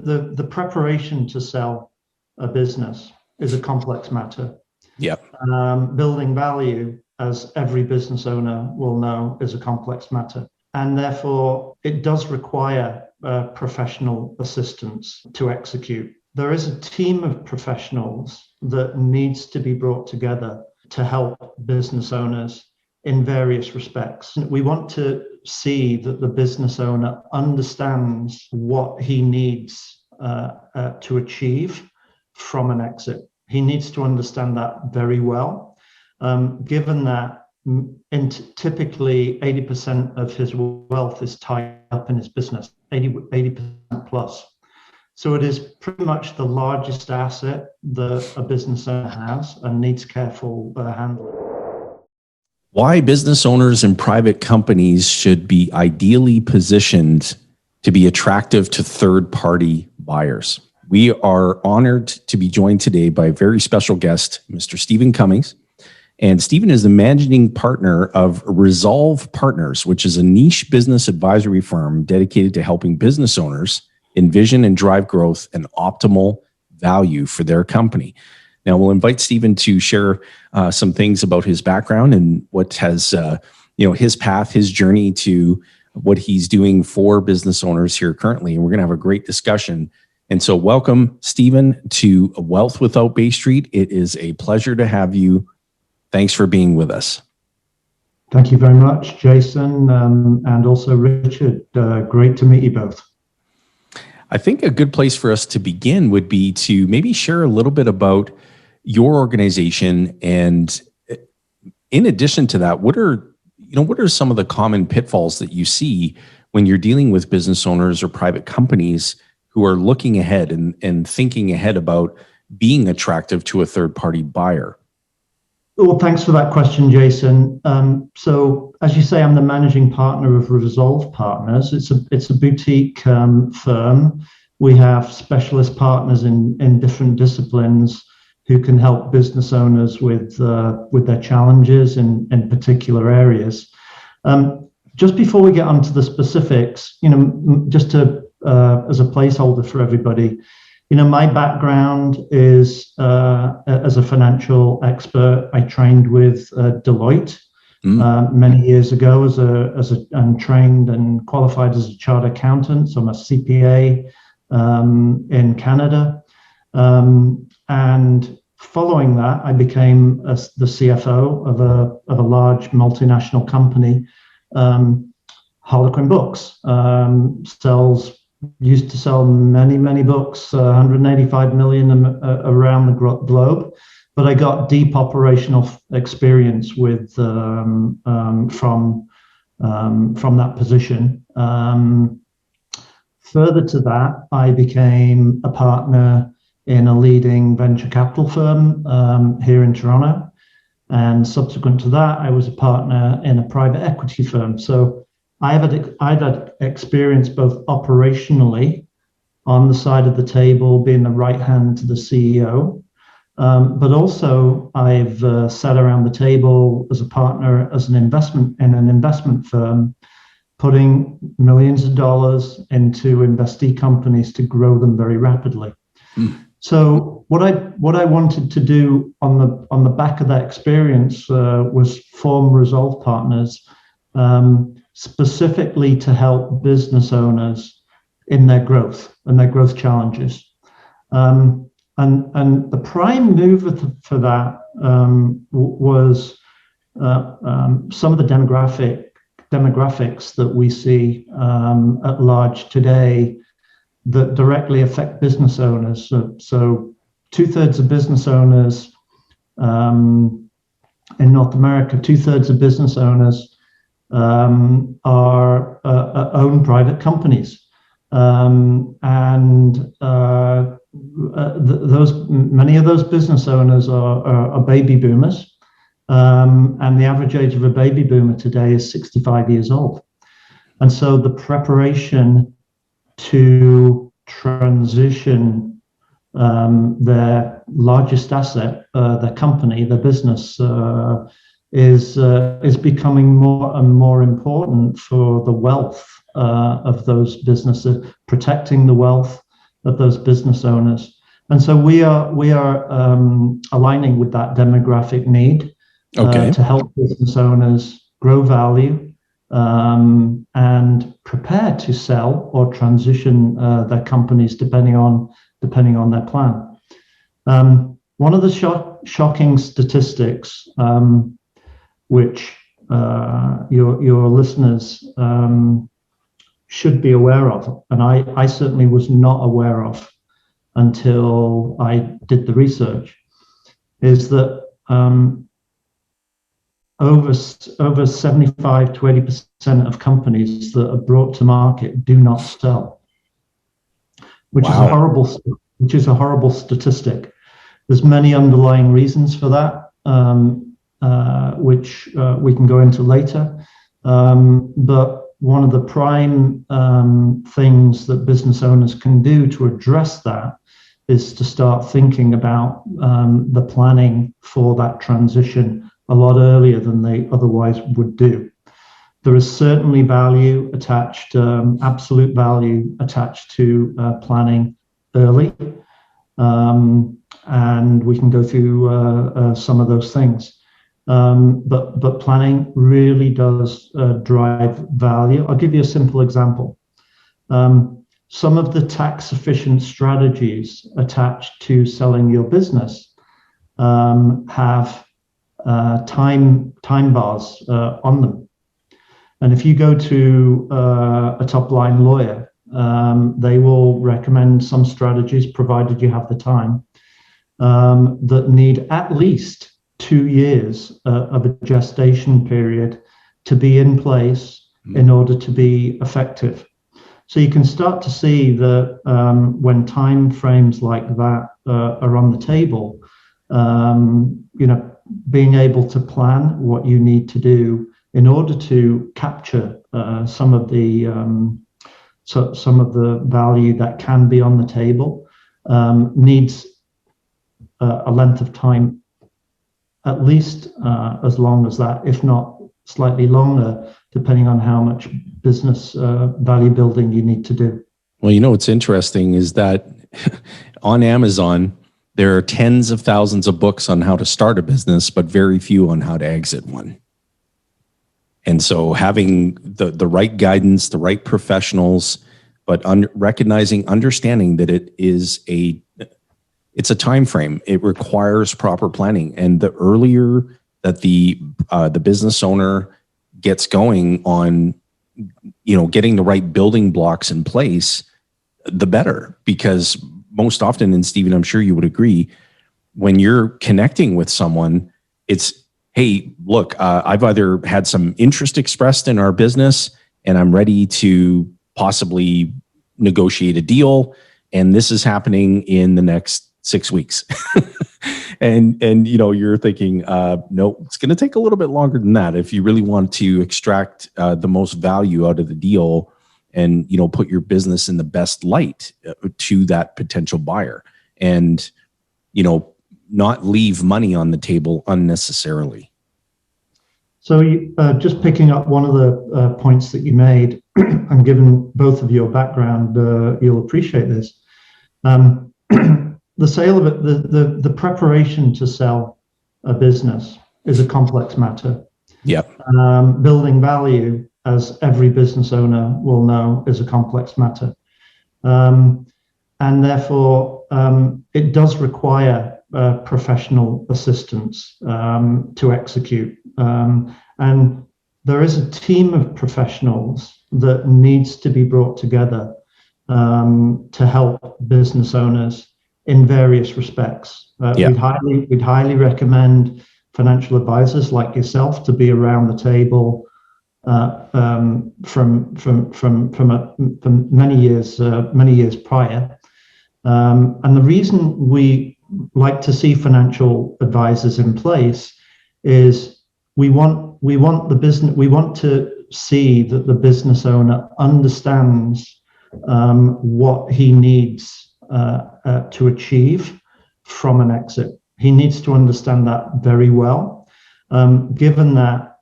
the preparation to sell a business is a complex matter. Yep. Building value, as every business owner will know, is a complex matter. And therefore, it does require professional assistance to execute. There is a team of professionals that needs to be brought together to help business owners in various respects. We want to see that the business owner understands what he needs to achieve from an exit. He needs to understand that very well, given that typically 80% of his wealth is tied up in his business, 80% plus. So it is pretty much the largest asset that a business owner has and needs careful handling. Why business owners and private companies should be ideally positioned to be attractive to third-party buyers. We are honored to be joined today by a very special guest, Mr. Stephen Cummings. And Stephen is the managing partner of Rizolve Partners, which is a niche business advisory firm dedicated to helping business owners envision and drive growth and optimal value for their company. Now, we'll invite Stephen to share some things about his background and what has, his path, his journey to what he's doing for business owners here currently. And we're going to have a great discussion. And so welcome, Stephen, to Wealth Without Bay Street. It is a pleasure to have you. Thanks for being with us. Thank you very much, Jayson, and also Richard. Great to meet you both. I think a good place for us to begin would be to maybe share a little bit about your organization, and in addition to that, what are some of the common pitfalls that you see when you're dealing with business owners or private companies who are looking ahead and thinking ahead about being attractive to a third-party buyer? Well, thanks for that question, Jayson. So, as you say, I'm the managing partner of Rizolve Partners. It's a boutique firm. We have specialist partners in different disciplines who can help business owners with their challenges in particular areas. Just before we get onto the specifics, just to as a placeholder for everybody, my background is as a financial expert. I trained with Deloitte many years ago and trained and qualified as a chartered accountant. So I'm a CPA in Canada. And following that, I became the CFO of a large multinational company. Harlequin Books used to sell many books, 185 million around the globe. But I got deep operational experience with from that position. Further to that, I became a partner in a leading venture capital firm here in Toronto. And subsequent to that, I was a partner in a private equity firm. So I've had experience both operationally on the side of the table, being the right hand to the CEO, but also I've sat around the table as a partner as an investment firm, putting millions of dollars into investee companies to grow them very rapidly. So what I wanted to do on the back of that experience was form Rizolve Partners, specifically to help business owners in their growth and their growth challenges. And the prime mover for that was some of the demographics that we see at large today that directly affect business owners. So 2/3 of business owners in North America, 2/3 of business owners are own private companies, and many of those business owners are baby boomers, and the average age of a baby boomer today is 65 years old. And so the preparation to transition their largest asset, their company, their business, is becoming more and more important for the wealth of those businesses, protecting the wealth of those business owners. And so we are aligning with that demographic need to help business owners grow value and prepare to sell or transition their companies depending on their plan. One of the shocking statistics, which your listeners should be aware of, and I certainly was not aware of until I did the research, is that over 75 to 80% of companies that are brought to market do not sell, which is a horrible statistic. There's many underlying reasons for that, which we can go into later. But one of the prime things that business owners can do to address that is to start thinking about the planning for that transition a lot earlier than they otherwise would do. There is certainly value attached, absolute value attached to planning early. And we can go through some of those things. But planning really does drive value. I'll give you a simple example. Some of the tax efficient strategies attached to selling your business have time bars on them. And if you go to a top line lawyer, they will recommend some strategies, provided you have the time, that need at least 2 years of a gestation period to be in place in order to be effective. So you can start to see that when time frames like that are on the table, being able to plan what you need to do in order to capture some of the value that can be on the table needs a length of time at least as long as that, if not slightly longer, depending on how much business value building you need to do. Well, what's interesting is that on Amazon, there are tens of thousands of books on how to start a business, but very few on how to exit one. And so having the right guidance, the right professionals, but understanding that it's a time frame. It requires proper planning. And the earlier that the business owner gets going on, getting the right building blocks in place, the better. Because most often, and Stephen, I'm sure you would agree, when you're connecting with someone, it's, hey, look, I've either had some interest expressed in our business and I'm ready to possibly negotiate a deal. And this is happening in the next 6 weeks. and you're thinking, no, it's going to take a little bit longer than that if you really want to extract the most value out of the deal and, put your business in the best light to that potential buyer and, not leave money on the table unnecessarily. So just picking up one of the points that you made, and given both of your background, you'll appreciate this. The sale of it, the preparation to sell a business is a complex matter. Yep. Building value, as every business owner will know, is a complex matter. And therefore, it does require professional assistance to execute. And there is a team of professionals that needs to be brought together to help business owners in various respects. We'd highly recommend financial advisors like yourself to be around the table from many years prior. And the reason we like to see financial advisors in place is we want to see that the business owner understands what he needs to achieve from an exit. He needs to understand that very well, given that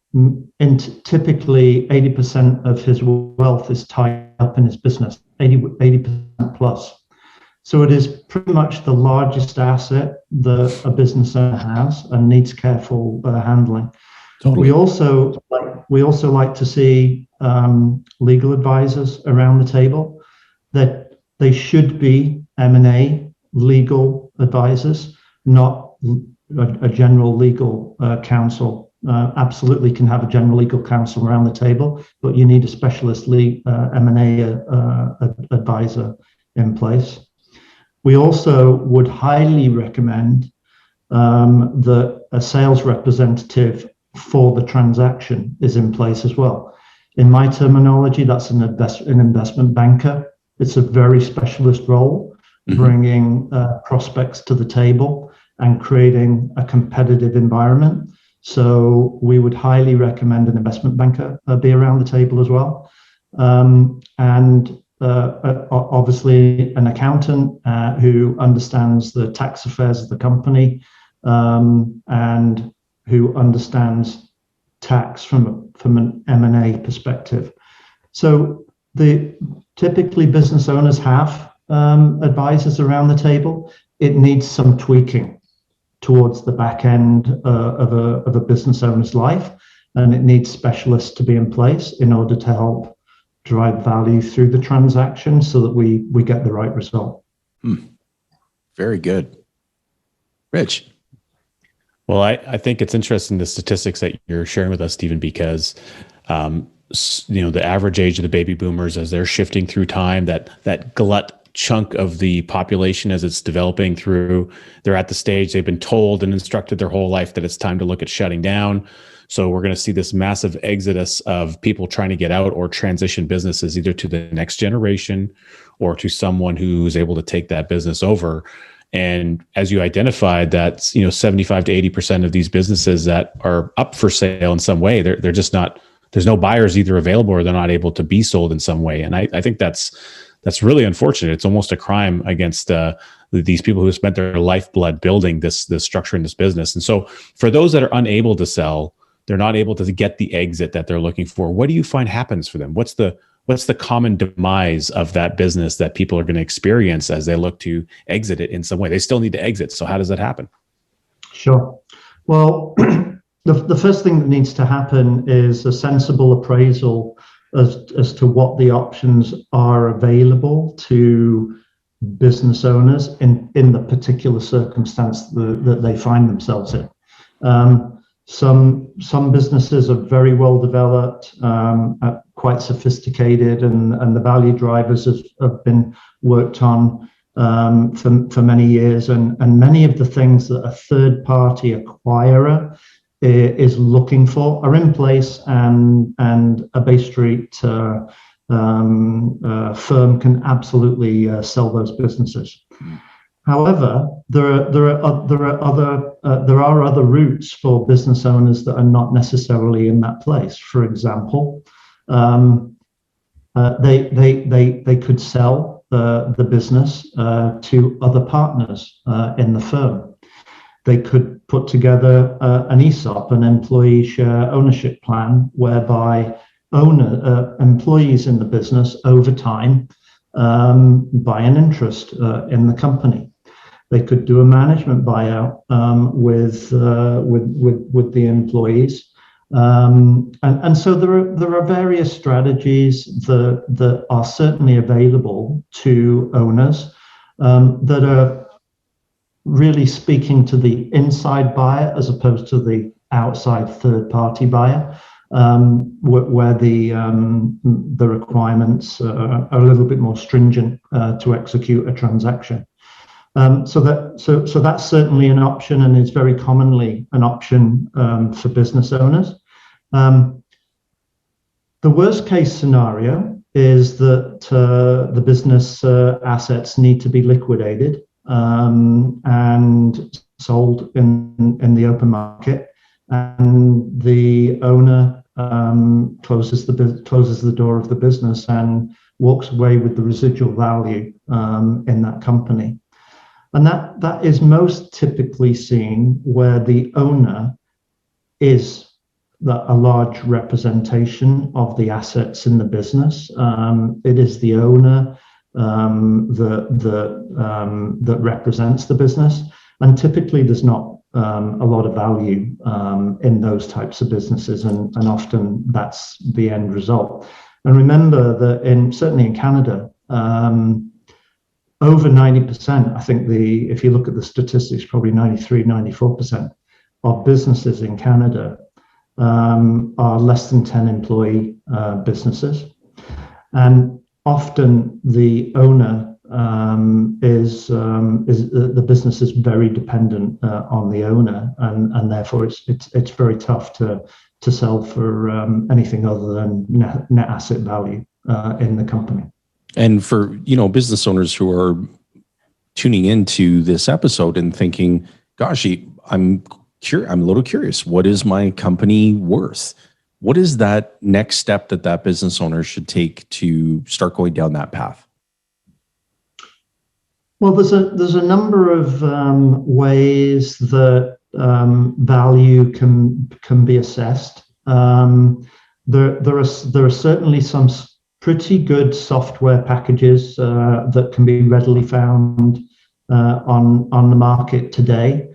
typically 80% of his wealth is tied up in his business, 80% plus. So it is pretty much the largest asset that a business owner has and needs careful handling. Totally. We also like to see legal advisors around the table. That they should be M&A legal advisors, not a general legal counsel. Absolutely can have a general legal counsel around the table, but you need a specialist M&A advisor in place. We also would highly recommend that a sales representative for the transaction is in place as well. In my terminology, that's an investment banker. It's a very specialist role, bringing prospects to the table and creating a competitive environment. So we would highly recommend an investment banker be around the table as well. And obviously an accountant who understands the tax affairs of the company and who understands tax from an M&A perspective. So typically business owners have advisors around the table. It needs some tweaking towards the back end of a business owner's life, and it needs specialists to be in place in order to help drive value through the transaction so that we get the right result. Very good. Rich. Well, I think it's interesting, the statistics that you're sharing with us, Stephen, because the average age of the baby boomers, as they're shifting through time, that glut chunk of the population as it's developing through, they're at the stage they've been told and instructed their whole life that it's time to look at shutting down. So we're going to see this massive exodus of people trying to get out or transition businesses either to the next generation or to someone who's able to take that business over. And as you identified, that 75 to 80% of these businesses that are up for sale in some way, they're just not. There's no buyers either available, or they're not able to be sold in some way. And I think that's really unfortunate. It's almost a crime against these people who have spent their lifeblood building this structure in this business. And so, for those that are unable to sell, they're not able to get the exit that they're looking for. What do you find happens for them? What's the common demise of that business that people are going to experience as they look to exit it in some way? They still need to exit. So how does that happen? Sure. Well, the first thing that needs to happen is a sensible appraisal as to what the options are available to business owners in the particular circumstance that they find themselves in. Some businesses are very well developed, quite sophisticated, and the value drivers have been worked on for many years, and many of the things that a third-party acquirer is looking for are in place, and a Bay Street firm can absolutely sell those businesses. However, there are other routes for business owners that are not necessarily in that place. For example, they could sell the business to other partners in the firm. They could put together an ESOP, an employee share ownership plan, whereby employees in the business over time buy an interest in the company. They could do a management buyout with the employees, and so there are various strategies that are certainly available to owners that are really speaking to the inside buyer as opposed to the outside third-party buyer, where the requirements are a little bit more stringent to execute a transaction. So that's certainly an option, and is very commonly an option for business owners. The worst case scenario is that the business assets need to be liquidated and sold in the open market, and the owner closes the door of the business and walks away with the residual value in that company. And that is most typically seen where the owner is a large representation of the assets in the business. It is the owner that represents the business. And typically, there's not a lot of value in those types of businesses, and often that's the end result. And remember that certainly in Canada, over 90%, I think if you look at the statistics, probably 93, 94% of businesses in Canada are less than 10 employee businesses. And often the owner the business is very dependent on the owner, and therefore it's very tough to sell for anything other than net asset value in the company. And for business owners who are tuning into this episode and thinking, "Gosh, I'm a little curious. What is my company worth?" What is that next step that business owner should take to start going down that path? Well, there's a number of ways that value can be assessed. There are certainly some pretty good software packages that can be readily found on the market today,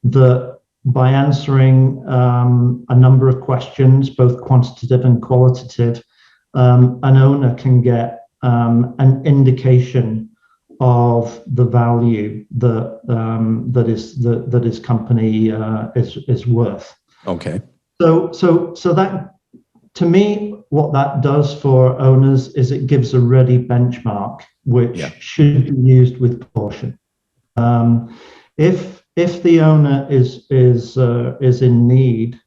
that by answering a number of questions, both quantitative and qualitative, an owner can get an indication of the value that his company is worth. Okay. So that, to me, what that does for owners is it gives a ready benchmark which should be used with caution. If the owner is in need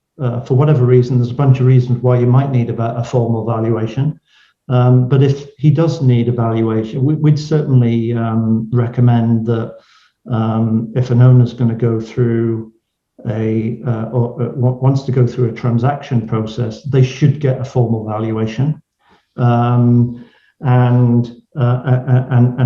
for whatever reason, there's a bunch of reasons why you might need a formal valuation. But if he does need a valuation, we'd certainly recommend that if an owner's going to go through or wants to go through a transaction process, they should get a formal valuation. And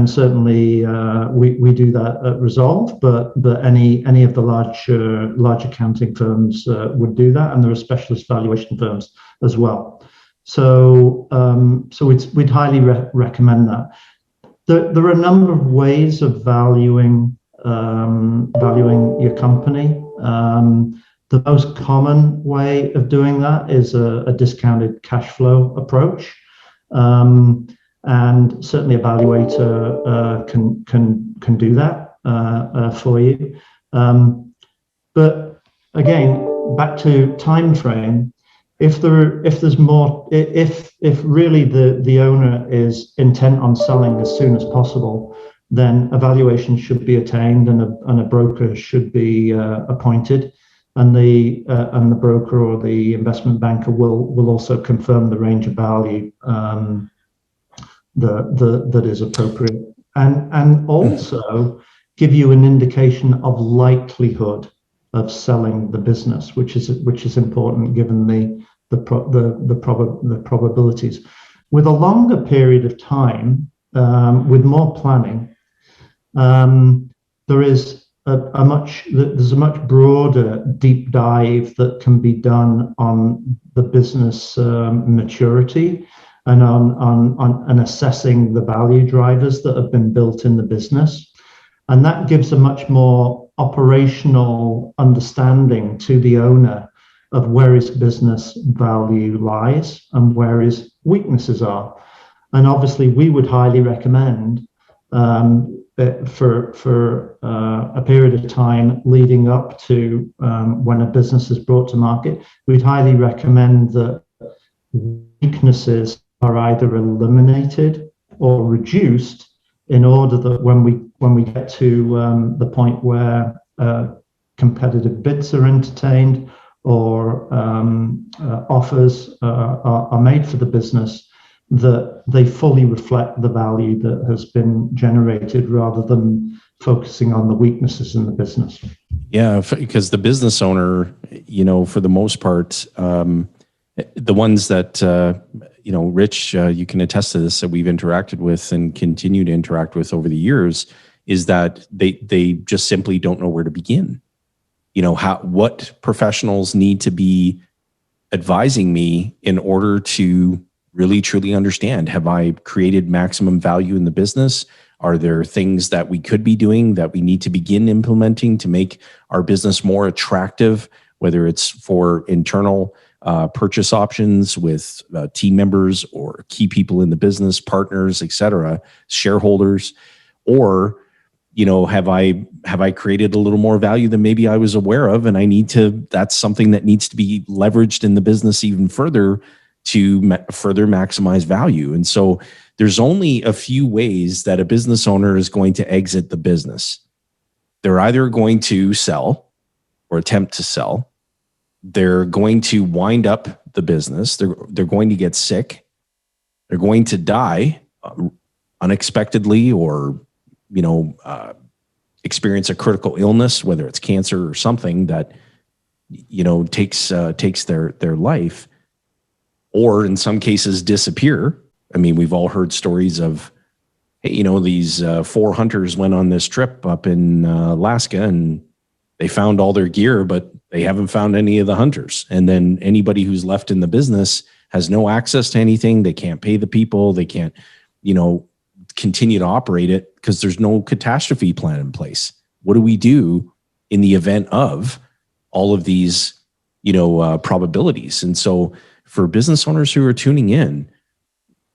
certainly we do that at Rizolve, but any of the large accounting firms would do that, and there are specialist valuation firms as well. So we'd highly recommend that. There are a number of ways of valuing your company. The most common way of doing that is a discounted cash flow approach. And certainly a valuator can do that for you. But again, back to time frame. If really the owner is intent on selling as soon as possible, then a valuation should be attained and a broker should be appointed, and the broker or the investment banker will also confirm the range of value that is appropriate, and also give you an indication of likelihood of selling the business, which is important given the probabilities. With a longer period of time, with more planning, there's a much broader deep dive that can be done on the business maturity and on assessing the value drivers that have been built in the business, and that gives a much more operational understanding to the owner of where his business value lies and where his weaknesses are. And obviously, we would highly recommend for a period of time leading up to when a business is brought to market, we'd highly recommend that weaknesses are either eliminated or reduced in order that when we get to the point where competitive bids are entertained or offers are made for the business, that they fully reflect the value that has been generated rather than focusing on the weaknesses in the business. Yeah, because the business owner, for the most part, the ones that, Rich, you can attest to this, that we've interacted with and continue to interact with over the years, is that they just simply don't know where to begin. What professionals need to be advising me in order to really truly understand, have I created maximum value in the business? Are there things that we could be doing that we need to begin implementing to make our business more attractive, whether it's for internal purchase options with team members or key people in the business, partners, et cetera, shareholders, or have I created a little more value than maybe I was aware of, and that's something that needs to be leveraged in the business even further to further maximize value. And so there's only a few ways that a business owner is going to exit the business. They're either going to sell or attempt to sell. They're going to wind up the business. They're going to get sick. They're going to die unexpectedly, or experience a critical illness, whether it's cancer or something that takes their life, or in some cases disappear. I mean, we've all heard stories of, hey, these 4 hunters went on this trip up in Alaska, and they found all their gear, but they haven't found any of the hunters. And then anybody who's left in the business has no access to anything. They can't pay the people. They can't, continue to operate it because there's no catastrophe plan in place. What do we do in the event of all of these, probabilities? And so for business owners who are tuning in,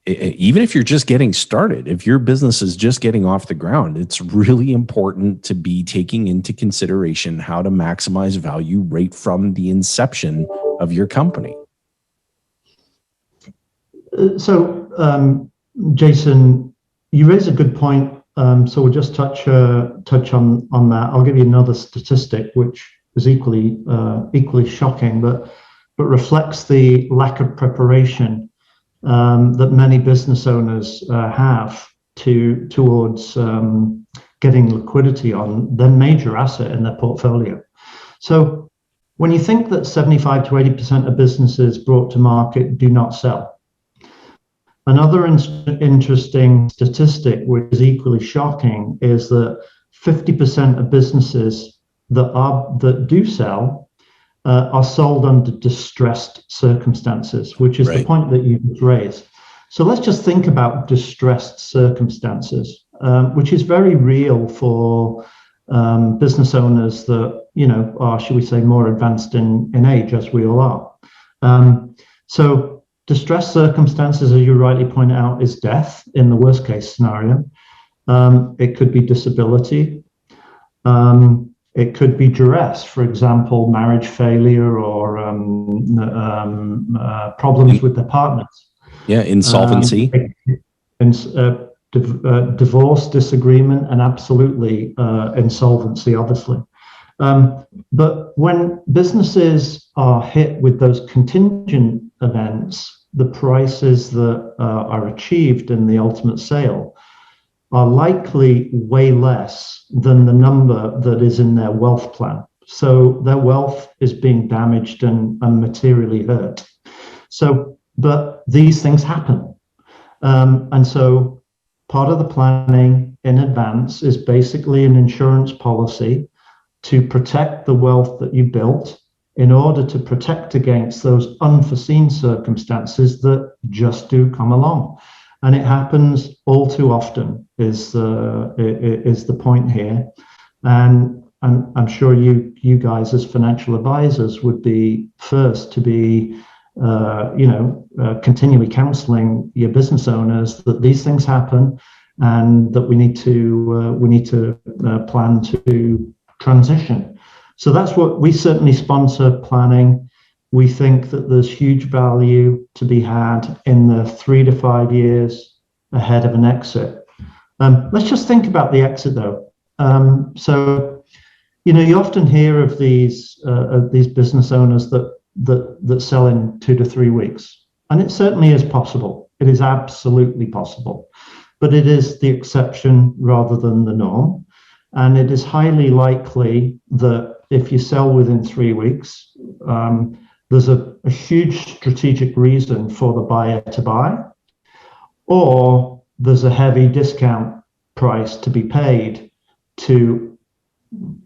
even if you're just getting started, if your business is just getting off the ground, it's really important to be taking into consideration how to maximize value right from the inception of your company. So, Jayson, you raise a good point. So we'll just touch on that. I'll give you another statistic, which is equally shocking, but reflects the lack of preparation that many business owners have towards getting liquidity on their major asset in their portfolio. So when you think that 75 to 80% of businesses brought to market do not sell, another interesting statistic, which is equally shocking, is that 50% of businesses that do sell are sold under distressed circumstances, which is the point that you raised. So let's just think about distressed circumstances, which is very real for business owners that are, should we say, more advanced in age, as we all are. So distressed circumstances, as you rightly point out, is death in the worst case scenario. It could be disability. It could be duress, for example, marriage failure or problems with their partners. Yeah, insolvency. Divorce, disagreement, and absolutely insolvency, obviously. But when businesses are hit with those contingent events, the prices that are achieved in the ultimate sale are likely way less than the number that is in their wealth plan. So their wealth is being damaged and materially hurt. So, but these things happen. And so part of the planning in advance is basically an insurance policy to protect the wealth that you built in order to protect against those unforeseen circumstances that just do come along. And it happens all too often is the point here. And I'm sure you guys as financial advisors would be first to be continually counseling your business owners that these things happen and that we need to plan to transition. So that's what we certainly sponsor planning. We think that there's huge value to be had in the 3 to 5 years ahead of an exit. Let's just think about the exit though. So, you often hear of these business owners that sell in 2 to 3 weeks, and it certainly is possible. It is absolutely possible, but it is the exception rather than the norm. And it is highly likely that if you sell within 3 weeks, there's a huge strategic reason for the buyer to buy, or there's a heavy discount price to be paid to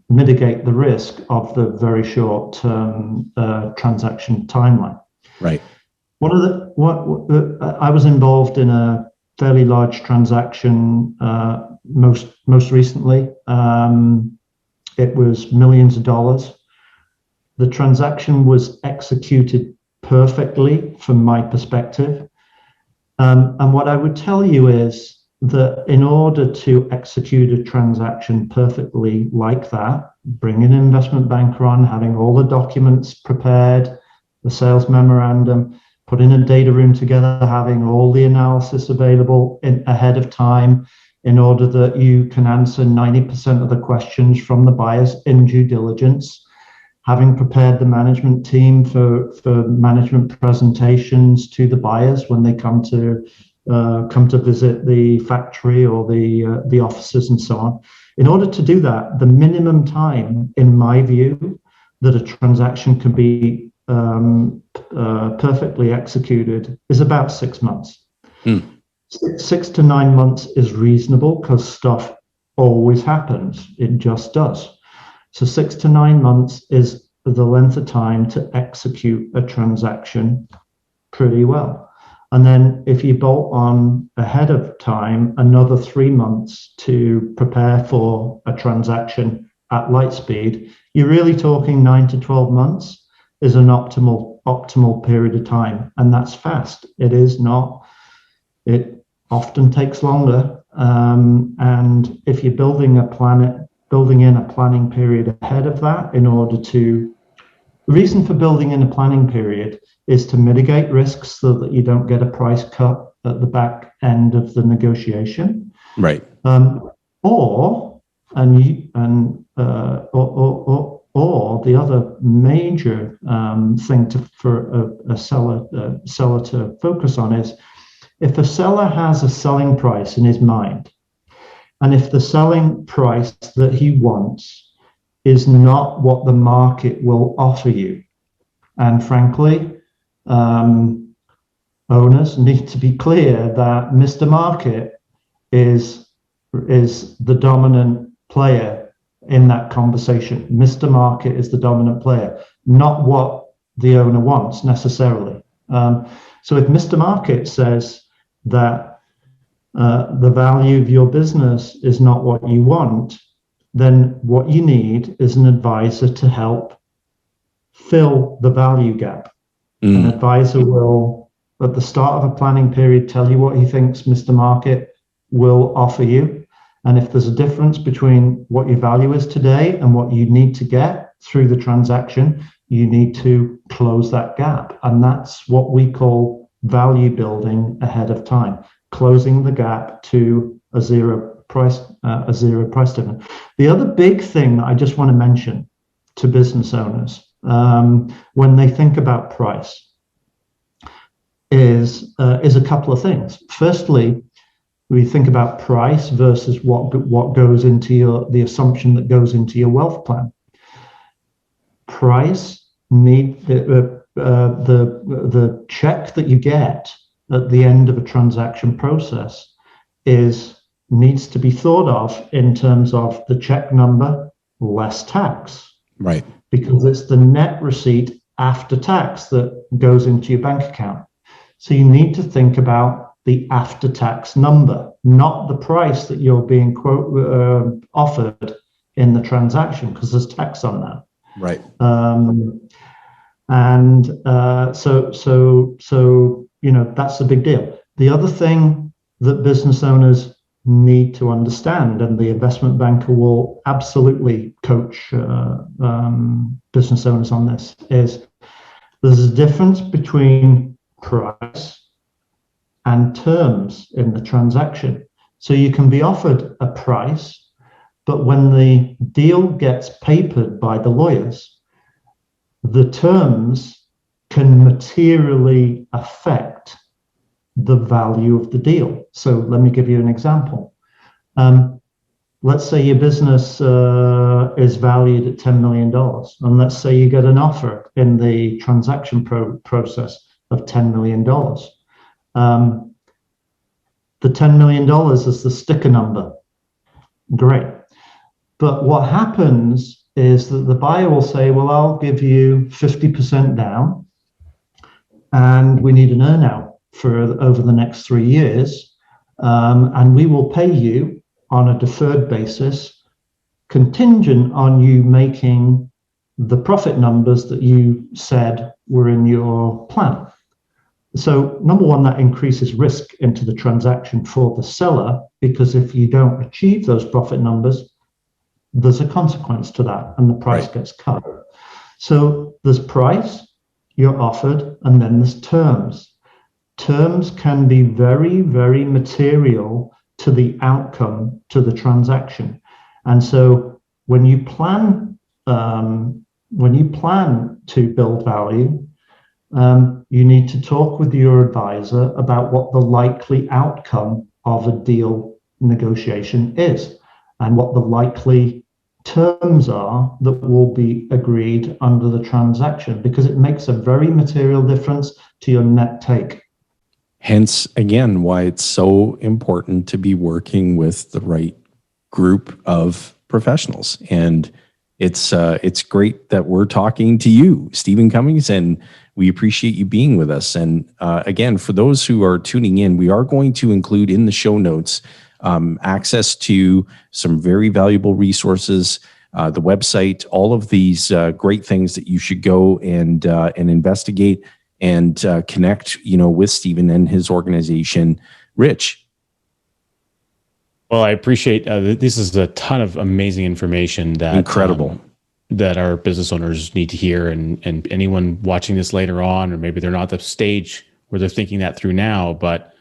mitigate the risk of the very short transaction timeline. Right. I was involved in a fairly large transaction most recently. It was millions of dollars. The transaction was executed perfectly from my perspective. And what I would tell you is that in order to execute a transaction perfectly like that, bring an investment banker on, having all the documents prepared, the sales memorandum, putting a data room together, having all the analysis available ahead of time in order that you can answer 90% of the questions from the buyers in due diligence, having prepared the management team for management presentations to the buyers when they come to visit the factory or the offices and so on. In order to do that, the minimum time, in my view, that a transaction can be perfectly executed is about 6 months. 6 to 9 months is reasonable because stuff always happens. It just does. So 6 to 9 months is the length of time to execute a transaction pretty well. And then if you bolt on ahead of time, another 3 months to prepare for a transaction at light speed, you're really talking 9 to 12 months is an optimal period of time. And that's fast. It is not. It often takes longer. And if you're building in a planning period ahead of that the reason for building in a planning period is to mitigate risks so that you don't get a price cut at the back end of the negotiation. Right. Or the other major thing for a seller to focus on is if a seller has a selling price in his mind, and if the selling price that he wants is not what the market will offer you, and frankly, owners need to be clear that Mr. Market is the dominant player in that conversation. Mr. Market is the dominant player, not what the owner wants necessarily. So if Mr. Market says that the value of your business is not what you want, then what you need is an advisor to help fill the value gap. An advisor will, at the start of a planning period, tell you what he thinks Mr. Market will offer you. And if there's a difference between what your value is today and what you need to get through the transaction, you need to close that gap. And that's what we call value building ahead of time, closing the gap to a zero price difference. The other big thing that I just want to mention to business owners when they think about price is a couple of things. Firstly, we think about price versus what goes into the assumption that goes into your wealth plan. Price the check that you get at the end of a transaction process needs to be thought of in terms of the check number less tax. Right. Because it's the net receipt after tax that goes into your bank account. So you need to think about the after-tax number, not the price that you're being offered in the transaction, because there's tax on that. Right. So that's a big deal. The other thing that business owners need to understand, and the investment banker will absolutely coach business owners on this, is there's a difference between price and terms in the transaction. So you can be offered a price, but when the deal gets papered by the lawyers, the terms can materially affect the value of the deal. So let me give you an example. Let's say your business is valued at $10 million, and let's say you get an offer in the transaction process of $10 million. The $10 million is the sticker number. Great. But what happens is that the buyer will say, well, I'll give you 50% down, and we need an earnout for over the next 3 years, and we will pay you on a deferred basis, contingent on you making the profit numbers that you said were in your plan. So number one, that increases risk into the transaction for the seller, because if you don't achieve those profit numbers, there's a consequence to that and the price gets cut. So there's price, you're offered, and then there's terms. Terms can be very, very material to the outcome, to the transaction. And so when you plan to build value, you need to talk with your advisor about what the likely outcome of a deal negotiation is and what the likely terms are that will be agreed under the transaction, because it makes a very material difference to your net take. Hence, again, why it's so important to be working with the right group of professionals. And it's great that we're talking to you, Stephen Cummings, and we appreciate you being with us. And again, for those who are tuning in, we are going to include in the show notes access to some very valuable resources, the website, all of these great things that you should go and investigate and connect, with Stephen and his organization. Rich. Well, I appreciate this is a ton of amazing information that incredible that our business owners need to hear, and anyone watching this later on, or maybe they're not at the stage where they're thinking that through now, but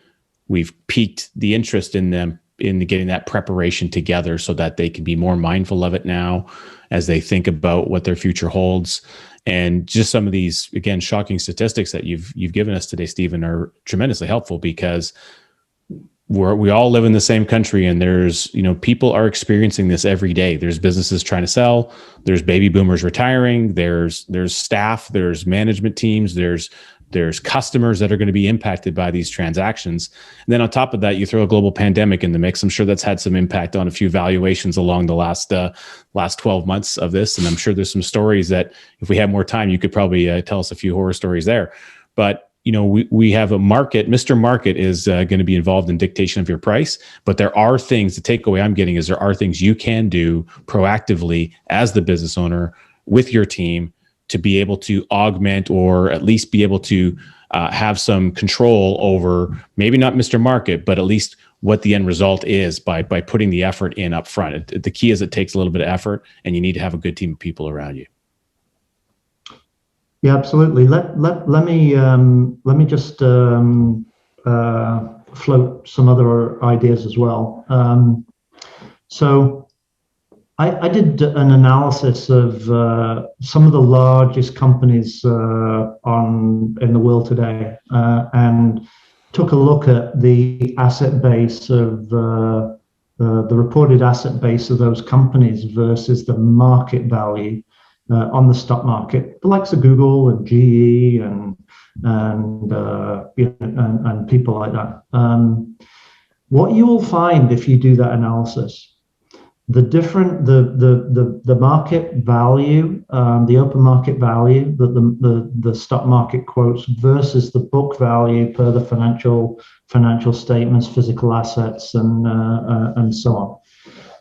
we've piqued the interest in them in getting that preparation together so that they can be more mindful of it now as they think about what their future holds. And just some of these, again, shocking statistics that you've given us today, Stephen, are tremendously helpful, because we all live in the same country, and there's, people are experiencing this every day. There's businesses trying to sell, there's baby boomers retiring, there's staff, there's management teams, there's customers that are going to be impacted by these transactions. And then on top of that, you throw a global pandemic in the mix. I'm sure that's had some impact on a few valuations along the last 12 months of this. And I'm sure there's some stories that if we had more time, you could probably tell us a few horror stories there. But we have a market. Mr. Market is going to be involved in dictation of your price, but there are things, the takeaway I'm getting is there are things you can do proactively as the business owner with your team to be able to augment, or at least be able to have some control over, maybe not Mr. Market, but at least what the end result is by putting the effort in up front. The key is it takes a little bit of effort, and you need to have a good team of people around you. Yeah, absolutely. Let me just float some other ideas as well. So I did an analysis of some of the largest companies in the world today, and took a look at the asset base of the reported asset base of those companies versus the market value on the stock market, the likes of Google and GE and people like that. What you will find if you do that analysis, the market value, the open market value that the stock market quotes versus the book value per the financial statements, physical assets, and so on.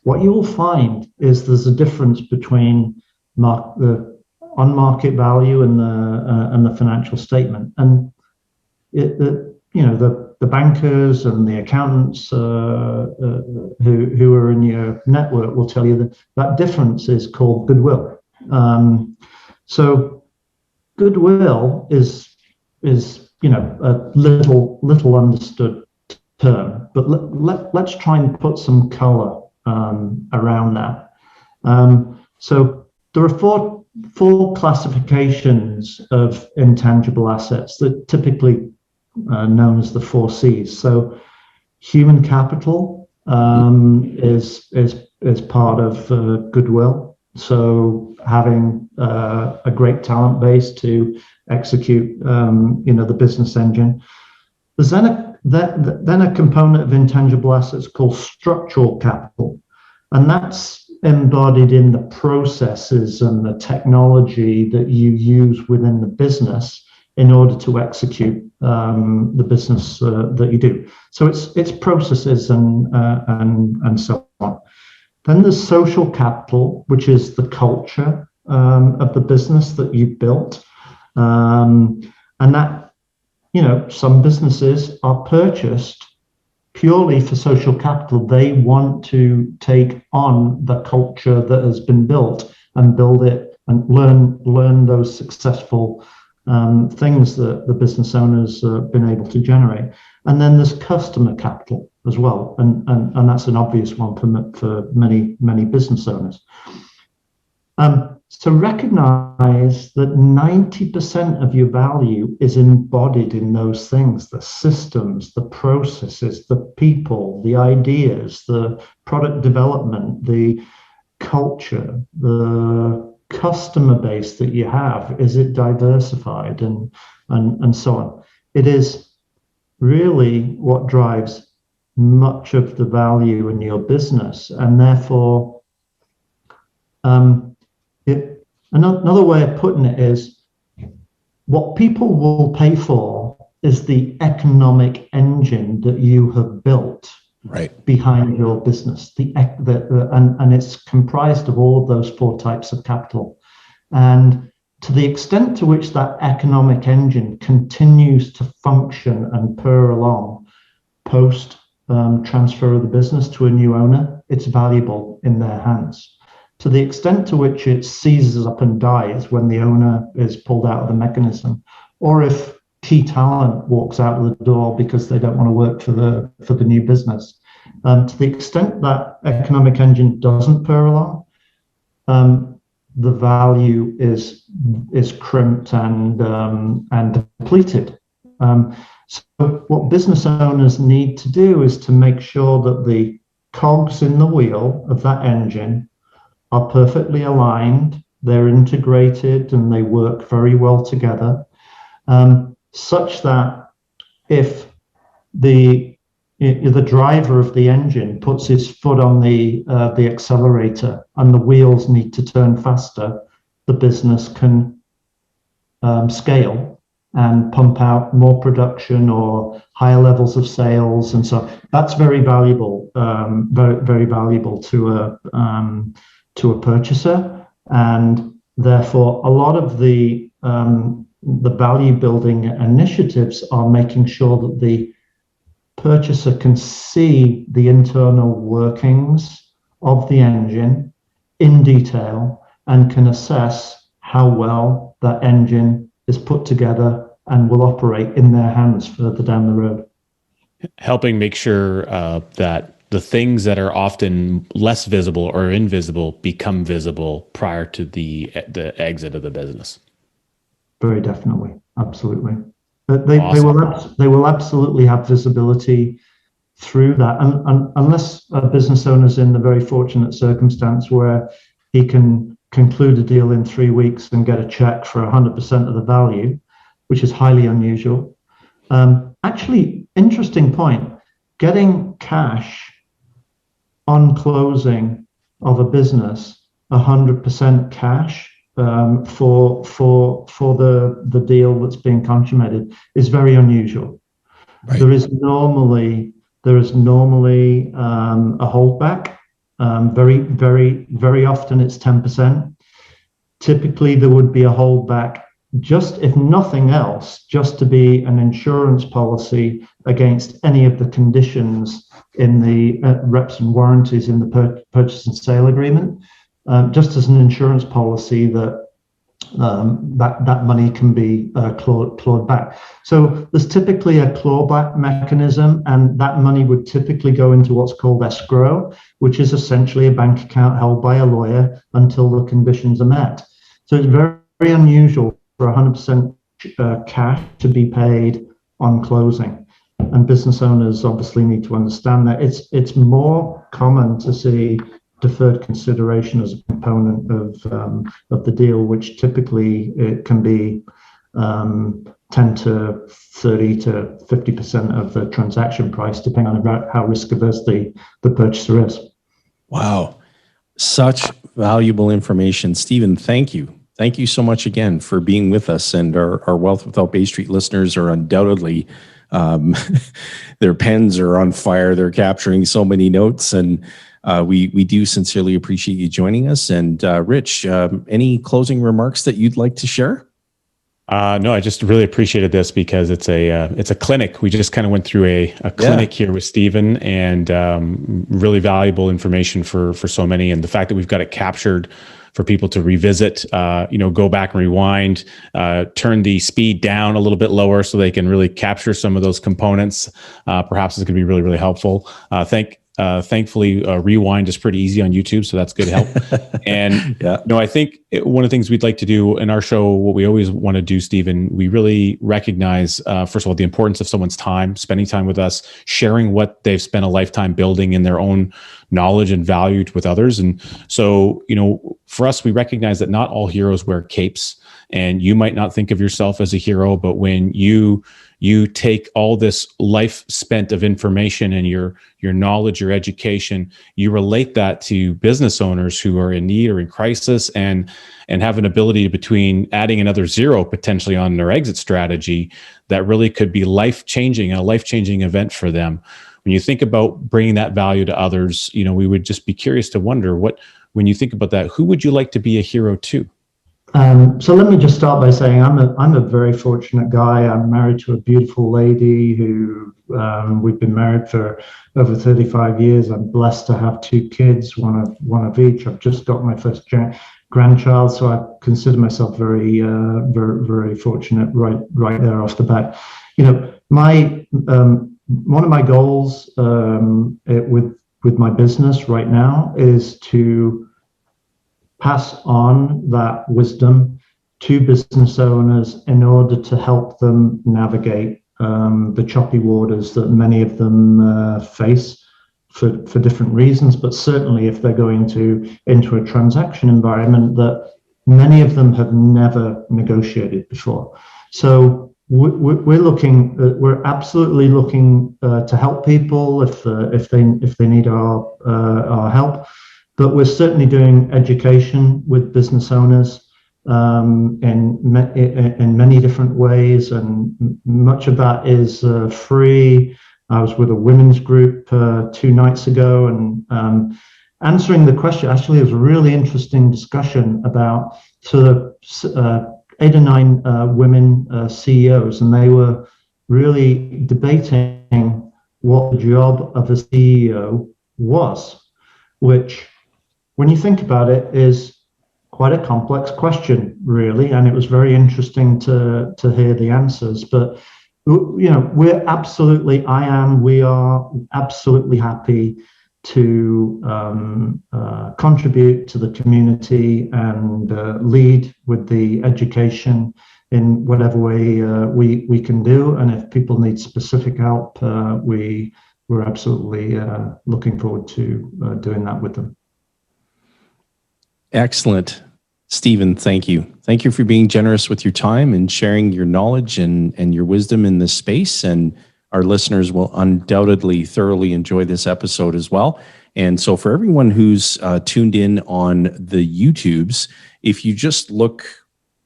What you will find is there's a difference between the on-market value and the financial statement, and the bankers and the accountants who are in your network will tell you that difference is called goodwill. So goodwill is a little understood term, but let's try and put some color around that. So there are four classifications of intangible assets that typically known as the 4 C's. So human capital is part of goodwill. So having a great talent base to execute the business engine. There's then a component of intangible assets called structural capital, and that's embodied in the processes and the technology that you use within the business in order to execute the business that you do. So it's processes and so on. Then there's social capital, which is the culture of the business that you've built, and that, some businesses are purchased purely for social capital. They want to take on the culture that has been built and build it and learn those successful things that the business owners have been able to generate. And then there's customer capital as well, and that's an obvious one for many business owners. So recognize that 90% of your value is embodied in those things: the systems, the processes, the people, the ideas, the product development, the culture, the customer base that you have. Is it diversified, and so on? It is really what drives much of the value in your business, and therefore another way of putting it is, what people will pay for is the economic engine that you have built behind your business. And it's comprised of all of those four types of capital. And to the extent to which that economic engine continues to function and purr along post transfer of the business to a new owner, it's valuable in their hands. To the extent to which it seizes up and dies when the owner is pulled out of the mechanism, or if key talent walks out of the door because they don't want to work for the new business, to the extent that economic engine doesn't purr along, the value is crimped and depleted. So what business owners need to do is to make sure that the cogs in the wheel of that engine are perfectly aligned, they're integrated, and they work very well together, such that if the driver of the engine puts his foot on the accelerator and the wheels need to turn faster, the business can scale and pump out more production or higher levels of sales, and so that's very valuable, very valuable to a purchaser. And therefore a lot of the value building initiatives are making sure that the purchaser can see the internal workings of the engine in detail and can assess how well that engine is put together and will operate in their hands further down the road. Helping make sure that the things that are often less visible or invisible become visible prior to the exit of the business. Very definitely, absolutely. Awesome. They will absolutely have visibility through that, and unless a business owner's in the very fortunate circumstance where he can conclude a deal in 3 weeks and get a check for 100% of the value, which is highly unusual. Actually, interesting point. Getting cash on closing of a business, 100% cash for the deal that's being consummated is very unusual. Right. There is normally a holdback. Very often it's 10%. Typically there would be a holdback, just if nothing else, just to be an insurance policy against any of the conditions in the reps and warranties in the purchase and sale agreement, just as an insurance policy that that money can be clawed back. So there's typically a clawback mechanism, and that money would typically go into what's called escrow, which is essentially a bank account held by a lawyer until the conditions are met. So it's very, very unusual for 100% cash to be paid on closing. And business owners obviously need to understand that. It's more common to see deferred consideration as a component of the deal, which typically it can be 10 to 30 to 50% of the transaction price, depending on how risk averse the purchaser is. Wow, such valuable information, Stephen. Thank you. Thank you so much again for being with us. And our Wealth Without Bay Street listeners are undoubtedly, their pens are on fire. They're capturing so many notes, and we do sincerely appreciate you joining us. And Rich, any closing remarks that you'd like to share? No, I just really appreciated this because it's a clinic. We just kind of went through a clinic here with Stephen, and really valuable information for so many. And the fact that we've got it captured for people to revisit, go back and rewind, turn the speed down a little bit lower so they can really capture some of those components. Perhaps it's going to be really, really helpful. Thankfully, rewind is pretty easy on YouTube, so that's good help. And I think one of the things we'd like to do in our show, what we always want to do, Stephen, we really recognize, first of all, the importance of someone's time, spending time with us, sharing what they've spent a lifetime building in their own knowledge and value with others. And so, for us, we recognize that not all heroes wear capes, and you might not think of yourself as a hero, but when you take all this life spent of information and your knowledge, your education, you relate that to business owners who are in need or in crisis, and have an ability between adding another zero potentially on their exit strategy that really could be life-changing, a life-changing event for them. When you think about bringing that value to others, we would just be curious to wonder when you think about that, who would you like to be a hero to? So let me just start by saying I'm a very fortunate guy. I'm married to a beautiful lady who we've been married for over 35 years. I'm blessed to have 2 kids, one of each. I've just got my first grandchild, so I consider myself very, very, very fortunate right there off the bat. One of my goals with my business right now is to pass on that wisdom to business owners in order to help them navigate the choppy waters that many of them face for different reasons, but certainly if they're going into a transaction environment that many of them have never negotiated before. So we're absolutely looking to help people if they need our help. But we're certainly doing education with business owners in many different ways, and much of that is free. I was with a women's group 2 nights ago, and answering the question. Actually, it was a really interesting discussion about sort of 8 or 9 women CEOs, and they were really debating what the job of a CEO was, which, when you think about it, is quite a complex question, really, and it was very interesting to hear the answers. But we are absolutely happy to contribute to the community and lead with the education in whatever way we can do. And if people need specific help, we're absolutely looking forward to doing that with them. Excellent. Stephen, thank you. Thank you for being generous with your time and sharing your knowledge and your wisdom in this space. And our listeners will undoubtedly thoroughly enjoy this episode as well. And so for everyone who's tuned in on the YouTubes, if you just look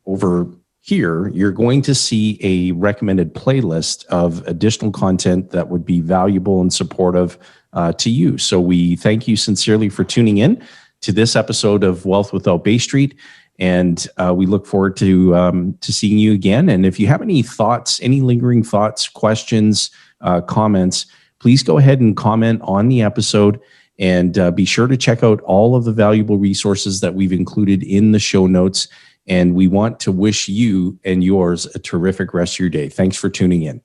over here, you're going to see a recommended playlist of additional content that would be valuable and supportive to you. So we thank you sincerely for tuning in to this episode of Wealth Without Bay Street, and we look forward to seeing you again. And if you have any thoughts, any lingering thoughts, questions, comments, please go ahead and comment on the episode, and be sure to check out all of the valuable resources that we've included in the show notes. And we want to wish you and yours a terrific rest of your day. Thanks for tuning in.